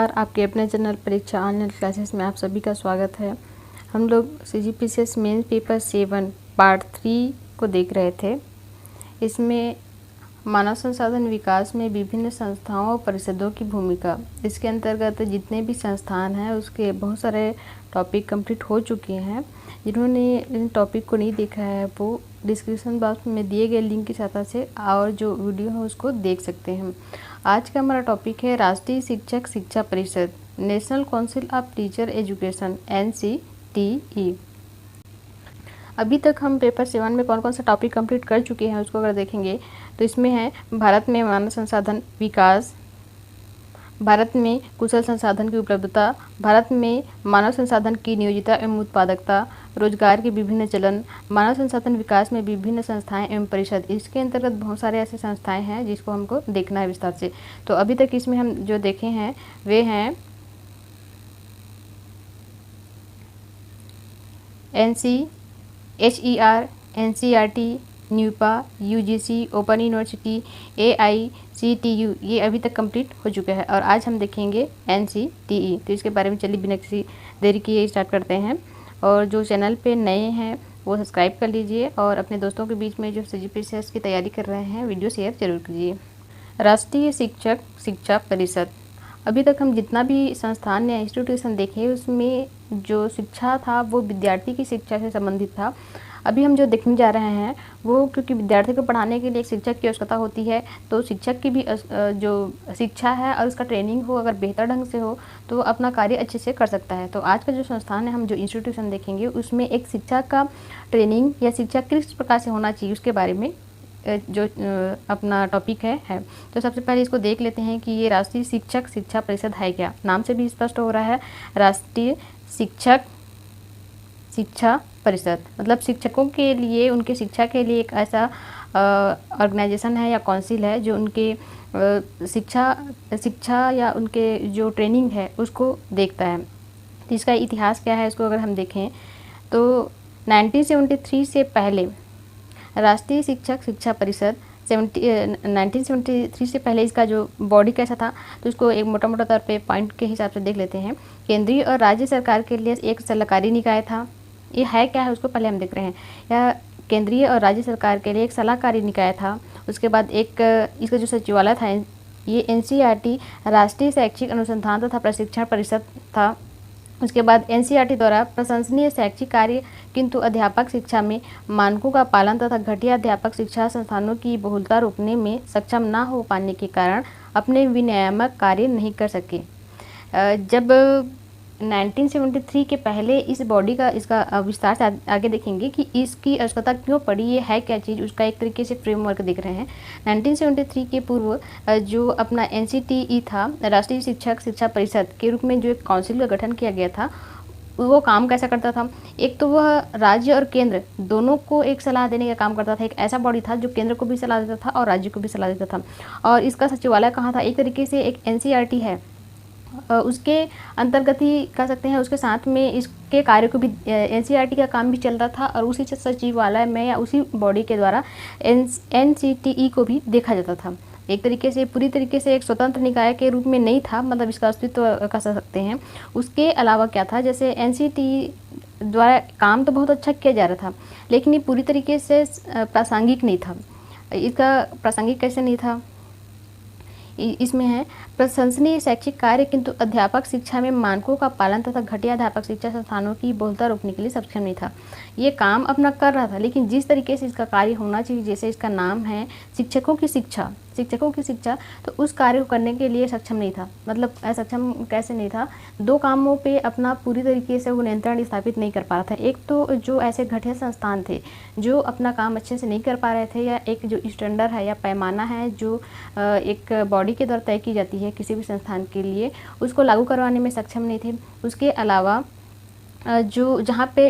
नमस्कार, आपके अपने चैनल परीक्षा ऑनलाइन क्लासेस में आप सभी का स्वागत है। हम लोग CGPCS मेंस पेपर 7 पार्ट 3 को देख रहे थे। इसमें मानव संसाधन विकास में विभिन्न संस्थाओं और परिषदों की भूमिका, इसके अंतर्गत जितने भी संस्थान हैं उसके बहुत सारे टॉपिक कंप्लीट हो चुके हैं। जिन्होंने इन टॉपिक को नहीं देखा है वो डिस्क्रिप्शन बॉक्स में दिए गए लिंक की सहायता से और जो वीडियो है उसको देख सकते हैं। आज का हमारा टॉपिक है राष्ट्रीय शिक्षक शिक्षा परिषद, national council of teacher education NCTE। अभी तक हम पेपर 7 में कौन कौन सा टॉपिक कंप्लीट कर चुके हैं उसको अगर देखेंगे तो इसमें है भारत में मानव संसाधन विकास, भारत में कुशल संसाधन की उपलब्धता, भारत में मानव संसाधन की नियोजिता एवं उत्पादकता, रोजगार के विभिन्न चलन, मानव संसाधन विकास में विभिन्न संस्थाएं एवं परिषद। इसके अंतर्गत बहुत सारे ऐसे संस्थाएं हैं जिसको हमको देखना है विस्तार से। तो अभी तक इसमें हम जो देखे हैं वे हैं HER, NCERT, NUEPA, UGC, open university, AICTU, ये अभी तक कंप्लीट हो चुका है। और आज हम देखेंगे NCTE। तो इसके बारे में चलिए बिना किसी देरी किए स्टार्ट करते हैं। और जो चैनल पे नए हैं वो सब्सक्राइब कर लीजिए और अपने दोस्तों के बीच में जो CGPCS की तैयारी कर रहे हैं वीडियो शेयर जरूर कीजिए। राष्ट्रीय शिक्षक शिक्षा परिषद, अभी तक हम जितना भी संस्थान या इंस्टीट्यूशन देखे उसमें जो शिक्षा था वो विद्यार्थी की शिक्षा से संबंधित था। अभी हम जो देखने जा रहे हैं वो क्योंकि विद्यार्थी को पढ़ाने के लिए एक शिक्षक की आवश्यकता होती है, तो शिक्षक की भी जो शिक्षा है और उसका ट्रेनिंग हो अगर बेहतर ढंग से हो तो वो अपना कार्य अच्छे से कर सकता है। तो आज का जो संस्थान है, हम जो इंस्टीट्यूशन देखेंगे उसमें एक शिक्षक का ट्रेनिंग या शिक्षा किस प्रकार से होना चाहिए उसके बारे में जो अपना टॉपिक है। तो सबसे पहले इसको देख लेते हैं कि ये राष्ट्रीय शिक्षक शिक्षा परिषद है क्या। नाम से भी स्पष्ट हो रहा है, राष्ट्रीय शिक्षक शिक्षा परिषद मतलब शिक्षकों के लिए, उनके शिक्षा के लिए एक ऐसा ऑर्गेनाइजेशन है या काउंसिल है जो उनके शिक्षा या उनके जो ट्रेनिंग है उसको देखता है। तो इसका इतिहास क्या है इसको अगर हम देखें तो 1973 से पहले राष्ट्रीय शिक्षक शिक्षा परिषद 1973 से पहले इसका जो बॉडी कैसा था तो इसको एक मोटा मोटा तौर पे पॉइंट के हिसाब से देख लेते हैं। केंद्रीय और राज्य सरकार के लिए एक सलाहकारी निकाय था। ये है क्या है उसको पहले हम देख रहे हैं। यह केंद्रीय और राज्य सरकार के लिए एक सलाहकारी निकाय था। उसके बाद एक इसका जो सचिवालय था ये NCERT राष्ट्रीय शैक्षिक अनुसंधान तथा प्रशिक्षण परिषद था। उसके बाद NCERT द्वारा प्रशंसनीय शैक्षिक कार्य किंतु अध्यापक शिक्षा में मानकों का पालन तथा घटिया अध्यापक शिक्षा संस्थानों की बहुलता रोकने में सक्षम न हो पाने के कारण अपने विनियामक कार्य नहीं कर सके। जब 1973 के पहले इस बॉडी का इसका विस्तार से आगे देखेंगे कि इसकी आवश्यकता क्यों पड़ी, ये है क्या चीज़, उसका एक तरीके से फ्रेमवर्क देख रहे हैं। 1973 के पूर्व जो अपना NCTE था, राष्ट्रीय शिक्षक शिक्षा परिषद के रूप में जो एक काउंसिल का गठन किया गया था, वो काम कैसा करता था। एक तो वह राज्य और केंद्र दोनों को एक सलाह देने का काम करता था। एक ऐसा बॉडी था जो केंद्र को भी सलाह देता था और राज्य को भी सलाह देता था। और इसका सचिवालय कहाँ था, एक तरीके से एक NCERT है उसके अंतर्गत ही कह सकते हैं। उसके साथ में इसके कार्य को भी NCERT का काम भी चल रहा था और उसी सचिवालय में या उसी बॉडी के द्वारा NCTE को भी देखा जाता था। एक तरीके से पूरी तरीके से एक स्वतंत्र निकाय के रूप में नहीं था, मतलब इसका अस्तित्व कह सकते हैं। उसके अलावा क्या था, जैसे NCTE द्वारा काम तो बहुत अच्छा किया जा रहा था लेकिन ये पूरी तरीके से प्रासंगिक नहीं था। इसका प्रासंगिक कैसे नहीं था, इसमें है प्रशंसनीय शैक्षिक कार्य किंतु अध्यापक शिक्षा में मानकों का पालन तथा घटिया अध्यापक शिक्षा संस्थानों की बहुलता रोकने के लिए सक्षम नहीं था। ये काम अपना कर रहा था लेकिन जिस तरीके से इसका कार्य होना चाहिए, जैसे इसका नाम है शिक्षकों की शिक्षा, तो उस कार्य को करने के लिए सक्षम नहीं था। मतलब सक्षम कैसे नहीं था, दो कामों पे अपना पूरी तरीके से वो नियंत्रण स्थापित नहीं कर पा रहा था। एक तो जो ऐसे घटिया संस्थान थे जो अपना काम अच्छे से नहीं कर पा रहे थे, या एक जो स्टैंडर्ड है या पैमाना है जो एक बॉडी के द्वारा तय की जाती है किसी भी संस्थान के लिए, उसको लागू करवाने में सक्षम नहीं थे। उसके अलावा जो जहाँ पे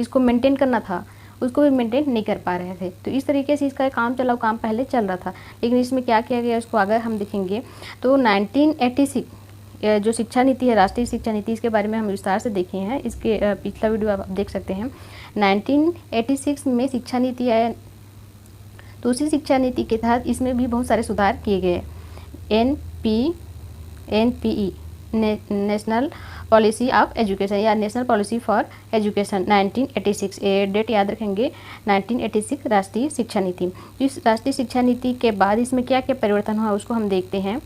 इसको मेंटेन करना था उसको भी मेंटेन नहीं कर पा रहे थे। तो इस तरीके से इसका काम पहले चल रहा था। लेकिन इसमें क्या किया गया उसको अगर हम देखेंगे तो 1986 जो शिक्षा नीति है, राष्ट्रीय शिक्षा नीति, इसके बारे में हम विस्तार से देखे हैं। इसके पिछला वीडियो आप देख सकते हैं। 1986 में शिक्षा नीति आया, तो उसी शिक्षा नीति के तहत इसमें भी बहुत सारे सुधार किए गए। NPE national policy of education या नेशनल पॉलिसी फॉर एजुकेशन 1986। ये डेट याद रखेंगे, 1986 राष्ट्रीय शिक्षा नीति। इस राष्ट्रीय शिक्षा नीति के बाद इसमें क्या क्या परिवर्तन हुआ उसको हम देखते हैं।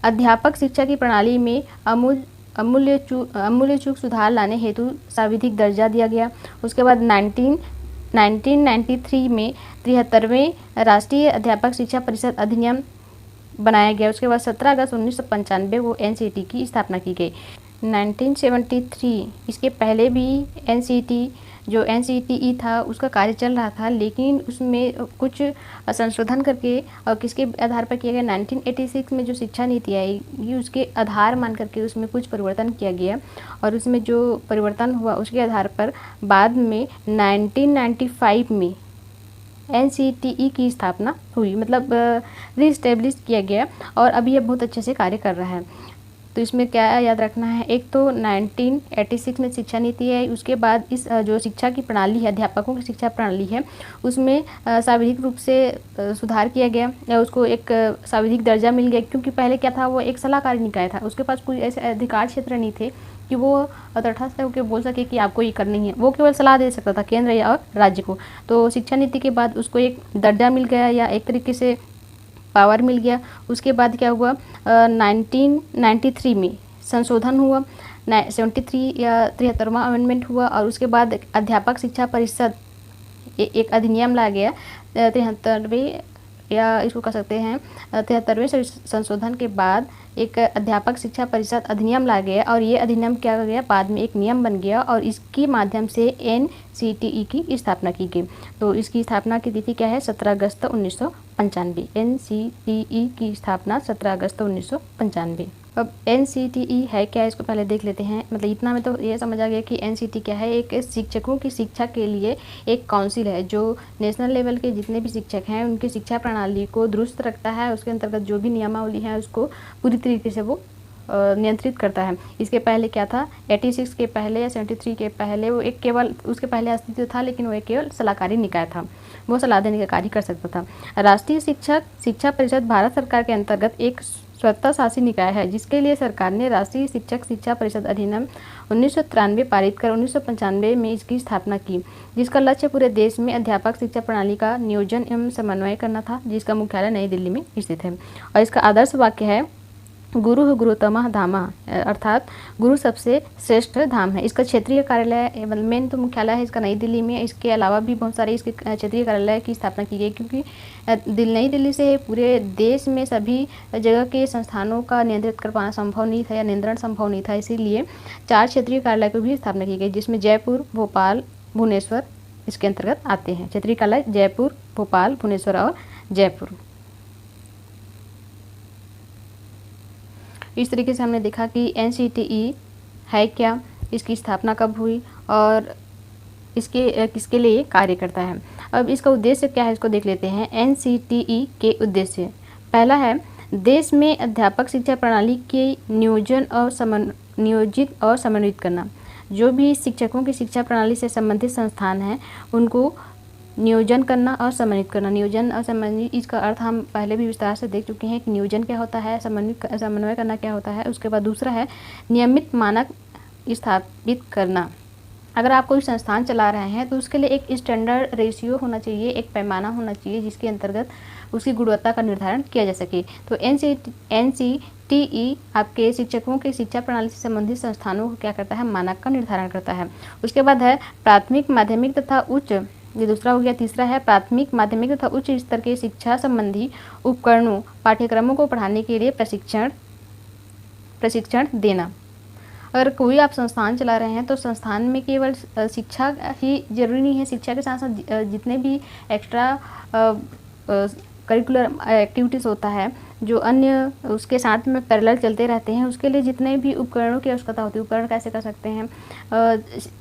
अध्यापक शिक्षा की प्रणाली में अमूल्य चूक सुधार लाने हेतु सांविधिक दर्जा दिया गया। उसके बाद 1993 में 73वें राष्ट्रीय अध्यापक शिक्षा परिषद अधिनियम बनाया गया। उसके बाद 17 अगस्त 1995 वो एनसीटी की स्थापना की गई। 1973 इसके पहले भी एनसीटीई था उसका कार्य चल रहा था, लेकिन उसमें कुछ संशोधन करके और किसके आधार पर किया गया, 1986 में जो शिक्षा नीति आएगी उसके आधार मान करके उसमें कुछ परिवर्तन किया गया। और उसमें जो परिवर्तन हुआ उसके आधार पर बाद में 1995 में एनसीटीई की स्थापना हुई, मतलब रीस्टेब्लिश किया गया और अभी ये बहुत अच्छे से कार्य कर रहा है। तो इसमें क्या याद रखना है, एक तो 1986 में शिक्षा नीति है, उसके बाद इस जो शिक्षा की प्रणाली है, अध्यापकों की शिक्षा प्रणाली है, उसमें सांविधिक रूप से सुधार किया गया या उसको एक सांविधिक दर्जा मिल गया। क्योंकि पहले क्या था, वो एक सलाहकारी निकाय था, उसके पास कोई ऐसे अधिकार क्षेत्र नहीं थे कि वो तटस्थ होकर बोल सके कि आपको ये करनी है। वो केवल सलाह दे सकता था केंद्र या और राज्य को। तो शिक्षा नीति के बाद उसको एक दर्जा मिल गया या एक तरीके से पावर मिल गया। उसके बाद क्या हुआ, 1993 में संशोधन हुआ, 73 या 73वां अमेंडमेंट हुआ और उसके बाद अध्यापक शिक्षा परिषद एक अधिनियम ला गया। 73वें या इसको कह सकते हैं 73वें संशोधन के बाद एक अध्यापक शिक्षा परिषद अधिनियम ला गया और ये अधिनियम क्या हो गया, बाद में एक नियम बन गया और इसके माध्यम से एनसीटीई की स्थापना की गई। तो इसकी स्थापना की तिथि क्या है, 17 अगस्त 1995। एनसीटीई की स्थापना 17 अगस्त 1995। अब एनसीटीई है क्या, इसको पहले देख लेते हैं। मतलब इतना में तो ये समझ आ गया कि एनसीटी क्या है, एक शिक्षकों की शिक्षा के लिए एक काउंसिल है जो नेशनल लेवल के जितने भी शिक्षक हैं उनकी शिक्षा प्रणाली को दुरुस्त रखता है। उसके अंतर्गत जो भी नियमावली है उसको पूरी तरीके से वो नियंत्रित करता है। इसके पहले क्या था, 86 के पहले या 73 के पहले वो एक केवल उसके पहले अस्तित्व था, लेकिन वो एक केवल सलाहकारी निकाय था, वो सलाह देने का कार्य कर सकता था। राष्ट्रीय शिक्षा परिषद भारत सरकार के अंतर्गत एक स्वतः शासी निकाय है जिसके लिए सरकार ने राष्ट्रीय शिक्षक शिक्षा परिषद अधिनियम 1993 पारित कर 1995 में इसकी स्थापना की, जिसका लक्ष्य पूरे देश में अध्यापक शिक्षा प्रणाली का नियोजन एवं समन्वय करना था, जिसका मुख्यालय नई दिल्ली में स्थित है। और इसका आदर्श वाक्य है, गुरु गुरुतमः धामः, अर्थात गुरु सबसे श्रेष्ठ धाम है। इसका क्षेत्रीय कार्यालय, मेन तो मुख्यालय है इसका नई दिल्ली में। इसके अलावा भी बहुत सारे इसके क्षेत्रीय कार्यालय की स्थापना की गई, क्योंकि नई दिल्ली से पूरे देश में सभी जगह के संस्थानों का नियंत्रित कर पाना संभव नहीं था या नियंत्रण संभव नहीं था। इसीलिए 4 क्षेत्रीय कार्यालय की भी स्थापना की गई, जिसमें जयपुर, भोपाल, भुवनेश्वर इसके अंतर्गत आते हैं। क्षेत्रीय कार्यालय जयपुर, भोपाल, भुवनेश्वर और जयपुर। इस तरीके से हमने देखा कि एनसीटीई है क्या, इसकी स्थापना कब हुई और इसके किसके लिए कार्य करता है। अब इसका उद्देश्य क्या है इसको देख लेते हैं। एनसीटीई के उद्देश्य, पहला है देश में अध्यापक शिक्षा प्रणाली के नियोजित और समन्वित करना। जो भी शिक्षकों की शिक्षा प्रणाली से संबंधित संस्थान हैं उनको नियोजन करना और समन्वित करना। नियोजन और समन्वित, इसका अर्थ हम पहले भी विस्तार से देख चुके हैं कि नियोजन क्या होता है, समन्वय करना क्या होता है। उसके बाद दूसरा है नियमित मानक स्थापित करना। अगर आप कोई संस्थान चला रहे हैं तो उसके लिए एक स्टैंडर्ड रेशियो होना चाहिए, एक पैमाना होना चाहिए जिसके अंतर्गत उसकी गुणवत्ता का निर्धारण किया जा सके। तो एनसीटीई आपके शिक्षकों की शिक्षा प्रणाली से संबंधित संस्थानों को क्या करता है, मानक का निर्धारण करता है। उसके बाद है प्राथमिक, माध्यमिक तथा उच्च, ये दूसरा हो गया। तीसरा है प्राथमिक, माध्यमिक तथा उच्च स्तर के शिक्षा संबंधी उपकरणों, पाठ्यक्रमों को पढ़ाने के लिए प्रशिक्षण देना। अगर कोई आप संस्थान चला रहे हैं तो संस्थान में केवल शिक्षा ही जरूरी नहीं है, शिक्षा के साथ साथ जितने भी एक्स्ट्रा करिकुलर एक्टिविटीज़ होता है, जो अन्य उसके साथ में पैरेलल चलते रहते हैं, उसके लिए जितने भी उपकरणों की आवश्यकता होती है, उपकरण कैसे कर सकते हैं,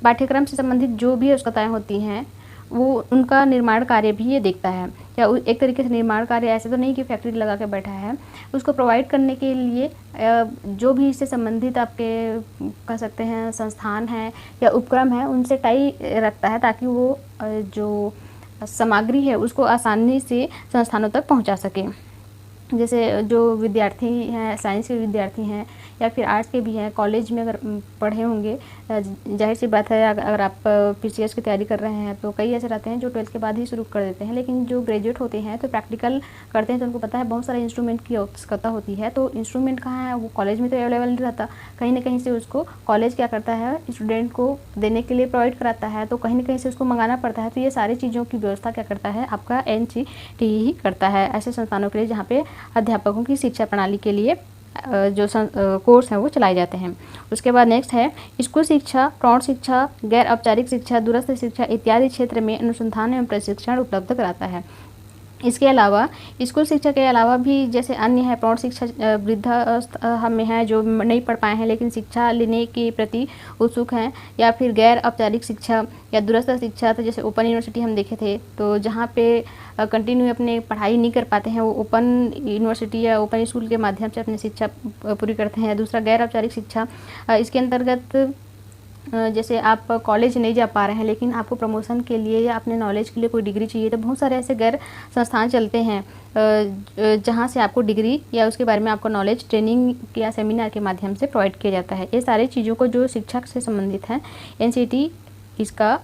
पाठ्यक्रम से संबंधित जो भी आवश्यकताएँ होती हैं वो उनका निर्माण कार्य भी ये देखता है। या एक तरीके से निर्माण कार्य ऐसे तो नहीं कि फैक्ट्री लगा के बैठा है, उसको प्रोवाइड करने के लिए जो भी इससे संबंधित आपके कह सकते हैं संस्थान हैं या उपक्रम है उनसे टाई रखता है, ताकि वो जो सामग्री है उसको आसानी से संस्थानों तक पहुंचा सके। जैसे जो विद्यार्थी हैं, साइंस के विद्यार्थी हैं या फिर आर्ट्स के भी हैं, कॉलेज में अगर पढ़े होंगे, जाहिर सी बात है अगर आप पीसीएस की तैयारी कर रहे हैं तो कई ऐसे रहते हैं जो 12th के बाद ही शुरू कर देते हैं, लेकिन जो ग्रेजुएट होते हैं तो प्रैक्टिकल करते हैं तो उनको पता है बहुत सारे इंस्ट्रूमेंट की आवश्यकता होती है। तो इंस्ट्रूमेंट कहाँ है, वो कॉलेज में तो अवेलेबल नहीं रहता, कहीं ना कहीं से उसको कॉलेज क्या करता है, स्टूडेंट को देने के लिए प्रोवाइड कराता है, तो कहीं ना कहीं से उसको मंगाना पड़ता है। तो ये सारी चीज़ों की व्यवस्था क्या करता है, आपका NCTE ही करता है, ऐसे संस्थानों के लिए जहाँ पे अध्यापकों की शिक्षा प्रणाली के लिए जो कोर्स हैं वो चलाए जाते हैं। उसके बाद नेक्स्ट है स्कूल शिक्षा, प्रौढ़ शिक्षा, गैर औपचारिक शिक्षा, दूरस्थ शिक्षा इत्यादि क्षेत्र में अनुसंधान एवं प्रशिक्षण उपलब्ध कराता है। इसके अलावा स्कूल शिक्षा के अलावा भी जैसे अन्य है, प्रौढ़ शिक्षा वृद्धावस्था में है जो नहीं पढ़ पाए हैं लेकिन शिक्षा लेने के प्रति उत्सुक हैं, या फिर गैर औपचारिक शिक्षा या दूरस्थ शिक्षा, तो जैसे ओपन यूनिवर्सिटी हम देखे थे, तो जहाँ पे कंटिन्यू अपने पढ़ाई नहीं कर पाते हैं वो ओपन यूनिवर्सिटी या ओपन स्कूल के माध्यम से अपनी शिक्षा पूरी करते हैं। दूसरा गैर औपचारिक शिक्षा, इसके अंतर्गत जैसे आप कॉलेज नहीं जा पा रहे हैं लेकिन आपको प्रमोशन के लिए या अपने नॉलेज के लिए कोई डिग्री चाहिए, तो बहुत सारे ऐसे गैर संस्थान चलते हैं जहाँ से आपको डिग्री या उसके बारे में आपको नॉलेज ट्रेनिंग या सेमिनार के माध्यम से प्रोवाइड किया जाता है। ये सारी चीज़ों को जो शिक्षा से संबंधित हैं NCTE इसका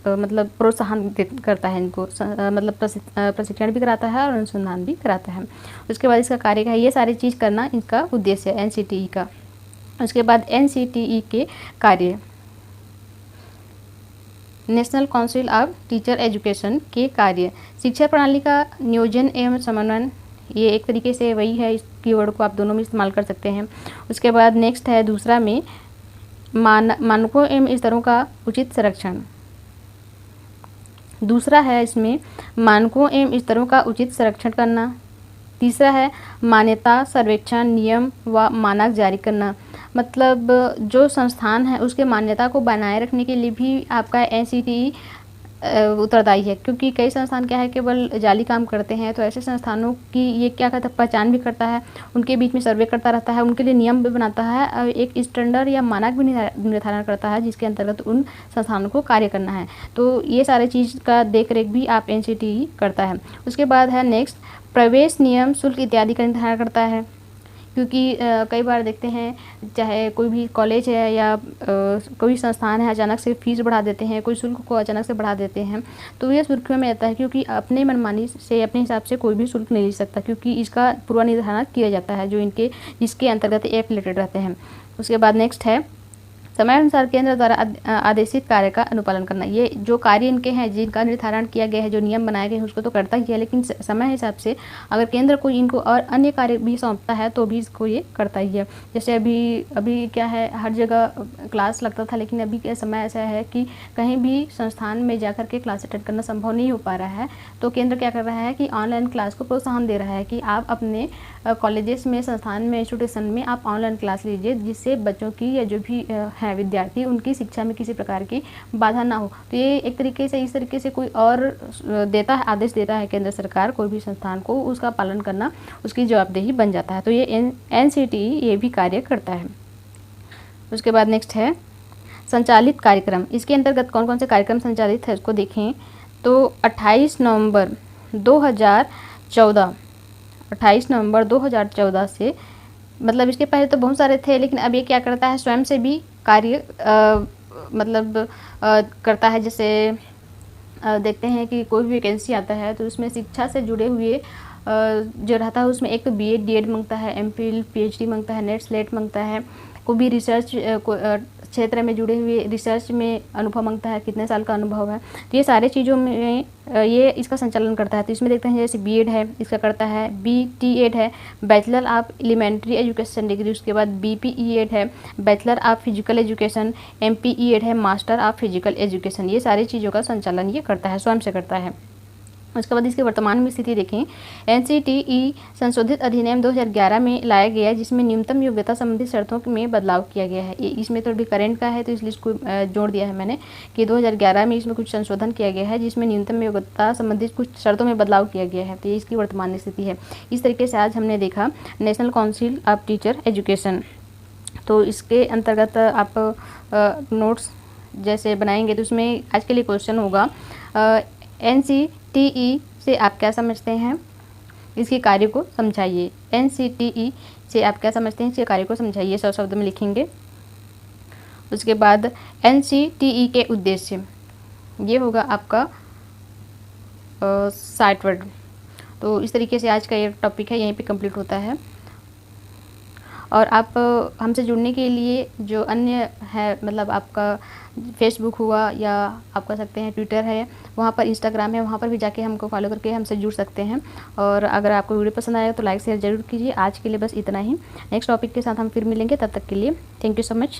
मतलब प्रोत्साहन करता है, इनको मतलब प्रशिक्षण भी कराता है और अनुसंधान भी कराता है। उसके बाद इसका कार्य है, ये सारी चीज़ करना इनका उद्देश्य है NCTE का। उसके बाद NCTE के कार्य, national council of teacher education के कार्य, शिक्षा प्रणाली का नियोजन एवं समन्वयन, ये एक तरीके से वही है, इस कीवर्ड को आप दोनों में इस्तेमाल कर सकते हैं। उसके बाद नेक्स्ट है दूसरा में मानकों एवं स्तरों का उचित संरक्षण, दूसरा है इसमें मानकों एवं स्तरों का उचित संरक्षण करना। तीसरा है मान्यता, सर्वेक्षण, नियम व मानक जारी करना, मतलब जो संस्थान है उसके मान्यता को बनाए रखने के लिए भी आपका NCTE उत्तरदायी है, क्योंकि कई संस्थान क्या है केवल जाली काम करते हैं, तो ऐसे संस्थानों की ये क्या करता है, पहचान भी करता है, उनके बीच में सर्वे करता रहता है, उनके लिए नियम भी बनाता है और एक स्टैंडर्ड या मानक भी निर्धारण करता है जिसके अंतर्गत उन संस्थानों को कार्य करना है। तो ये सारे चीज़ का देख रेख भी आप NCTE करता है। उसके बाद है नेक्स्ट प्रवेश नियम, शुल्क इत्यादि का निर्धारण करता है, क्योंकि कई बार देखते हैं चाहे कोई भी कॉलेज है या कोई संस्थान है अचानक से फीस बढ़ा देते हैं, कोई शुल्क को अचानक से बढ़ा देते हैं, तो ये सुर्खियों में आता है क्योंकि अपने मनमानी से अपने हिसाब से कोई भी शुल्क नहीं ले सकता, क्योंकि इसका पूर्व निर्धारण किया जाता है जो जिसके अंतर्गत एफिलेटेड रहते हैं। उसके बाद नेक्स्ट है समय अनुसार केंद्र द्वारा आदेशित कार्य का अनुपालन करना, ये जो कार्य इनके हैं जिनका निर्धारण किया गया है, जो नियम बनाए गए हैं उसको तो करता ही है, लेकिन समय हिसाब से अगर केंद्र को इनको और अन्य कार्य भी सौंपता है तो भी इसको ये करता ही है। जैसे अभी क्या है, हर जगह क्लास लगता था, लेकिन अभी का समय ऐसा है कि कहीं भी संस्थान में जाकर के क्लास अटेंड करना संभव नहीं हो पा रहा है, तो केंद्र क्या कर रहा है कि ऑनलाइन क्लास को प्रोत्साहन दे रहा है कि आप अपने कॉलेजेस में, संस्थान में, इंस्टीट्यूशन में आप ऑनलाइन क्लास लीजिए, जिससे बच्चों की या जो भी हैं विद्यार्थी उनकी शिक्षा में किसी प्रकार की बाधा ना हो। तो ये एक तरीके से इस तरीके से कोई और देता है, आदेश देता है केंद्र सरकार कोई भी संस्थान को, उसका पालन करना उसकी जवाबदेही बन जाता है। तो ये NCTE ये भी कार्य करता है। उसके बाद नेक्स्ट है संचालित कार्यक्रम, इसके अंतर्गत कौन कौन से कार्यक्रम संचालित है उसको देखें तो 28 नवंबर 2014 से, मतलब इसके पहले तो बहुत सारे थे लेकिन अब ये क्या करता है, स्वयं से भी कार्य करता है। जैसे देखते हैं कि कोई भी वैकेंसी आता है तो उसमें शिक्षा से जुड़े हुए जो रहता है उसमें एक तो BEd DEd मांगता है, MPhil PhD मांगता है, नेट स्लेट मांगता है, कोई भी रिसर्च क्षेत्र में जुड़े हुए रिसर्च में अनुभव मांगता है, कितने साल का अनुभव है। तो ये सारे चीज़ों में ये इसका संचालन करता है। तो इसमें देखते हैं जैसे BEd है, इसका करता है, BTEd है, bachelor of elementary education degree, उसके बाद BPEd है, bachelor of physical education, MPEd है, मास्टर ऑफ फिजिकल एजुकेशन, ये सारी चीज़ों का संचालन ये करता है, स्वयं से करता है। उसके बाद इसके वर्तमान में स्थिति देखें, NCTE संशोधित अधिनियम 2011 में लाया गया है जिसमें न्यूनतम योग्यता संबंधी शर्तों में बदलाव किया गया है। इसमें तो अभी करंट का है तो इसलिए इसको जोड़ दिया है मैंने कि 2011 में इसमें कुछ संशोधन किया गया है जिसमें न्यूनतम योग्यता संबंधित कुछ शर्तों में बदलाव किया गया है। तो ये इसकी वर्तमान स्थिति है। इस तरीके से आज हमने देखा national council of teacher education. तो इसके अंतर्गत आप नोट्स जैसे बनाएंगे तो उसमें आज के लिए क्वेश्चन होगा NCTE से आप क्या समझते हैं, इसके कार्य को समझाइए। NCTE से आप क्या समझते हैं, इसके कार्य को समझाइए, 100 शब्द में लिखेंगे। उसके बाद NCTE के उद्देश्य, ये होगा आपका 60 वर्ड। तो इस तरीके से आज का ये टॉपिक है, यहीं पे कंप्लीट होता है। और आप हमसे जुड़ने के लिए जो अन्य है, मतलब आपका फेसबुक हुआ या आप कह सकते हैं ट्विटर है, वहाँ पर इंस्टाग्राम है, वहाँ पर भी जाके हमको फॉलो करके हमसे जुड़ सकते हैं। और अगर आपको वीडियो पसंद आया तो लाइक शेयर ज़रूर कीजिए। आज के लिए बस इतना ही। नेक्स्ट टॉपिक के साथ हम फिर मिलेंगे, तब तक के लिए थैंक यू सो मच।